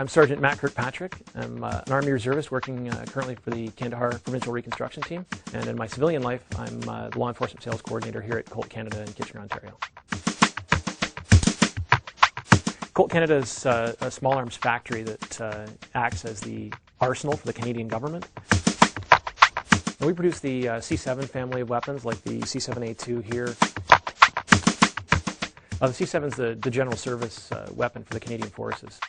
I'm Sergeant Matt Kirkpatrick. I'm an Army Reservist working currently for the Kandahar Provincial Reconstruction Team. And in my civilian life, I'm the Law Enforcement Sales Coordinator here at Colt Canada in Kitchener, Ontario. Colt Canada is a small arms factory that acts as the arsenal for the Canadian government. And we produce the C7 family of weapons, like the C7A2 here. The C7 is the general service weapon for the Canadian Forces.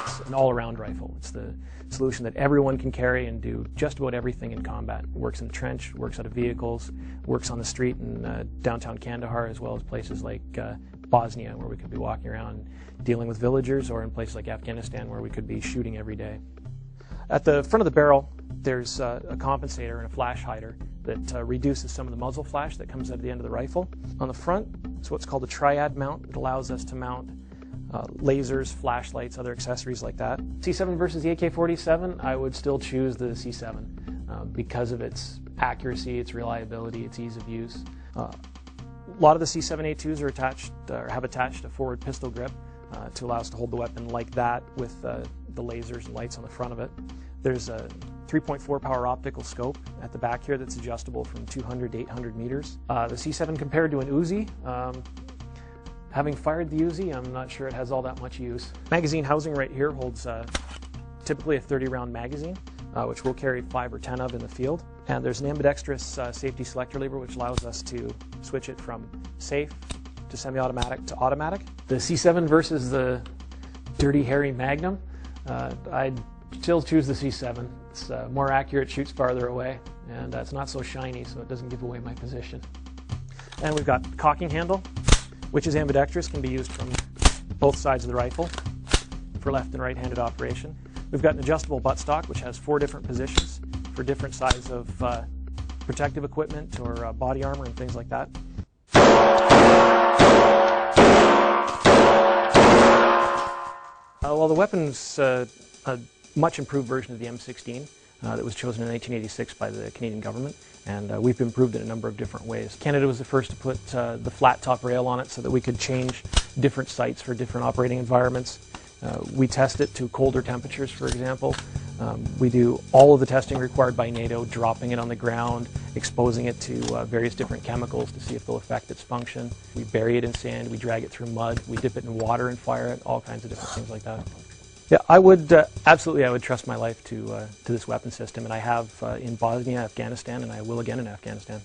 It's an all-around rifle. It's the solution that everyone can carry and do just about everything in combat. It works in the trench, works out of vehicles, works on the street in downtown Kandahar, as well as places like Bosnia, where we could be walking around dealing with villagers, or in places like Afghanistan, where we could be shooting every day. At the front of the barrel, there's a compensator and a flash hider that reduces some of the muzzle flash that comes out of the end of the rifle. On the front, it's what's called a triad mount. It allows us to mount lasers, flashlights, other accessories like that. C7 versus the AK-47, I would still choose the C7 because of its accuracy, its reliability, its ease of use. A lot of the C7A2s are attached, or have attached a forward pistol grip to allow us to hold the weapon like that with the lasers and lights on the front of it. There's a 3.4 power optical scope at the back here that's adjustable from 200 to 800 meters. The C7 compared to an Uzi, having fired the Uzi, I'm not sure it has all that much use. Magazine housing right here holds typically a 30-round magazine, which we'll carry 5 or 10 of in the field. And there's an ambidextrous safety selector lever, which allows us to switch it from safe to semi-automatic to automatic. The C7 versus the dirty, hairy Magnum, I'd still choose the C7. It's more accurate, shoots farther away, and it's not so shiny, so it doesn't give away my position. And we've got cocking handle, which is ambidextrous, can be used from both sides of the rifle for left and right-handed operation. We've got an adjustable buttstock, which has 4 different positions for different sizes of protective equipment or body armor and things like that. Well, the weapon's a much improved version of the M16 that was chosen in 1986 by the Canadian government, and we've improved it in a number of different ways. Canada was the first to put the flat top rail on it so that we could change different sights for different operating environments. We test it to colder temperatures, for example. We do all of the testing required by NATO, dropping it on the ground, exposing it to various different chemicals to see if they'll affect its function. We bury it in sand, we drag it through mud, we dip it in water and fire it, all kinds of different things like that. Yeah, I would absolutely. I would trust my life to this weapon system, and I have in Bosnia, Afghanistan, and I will again in Afghanistan.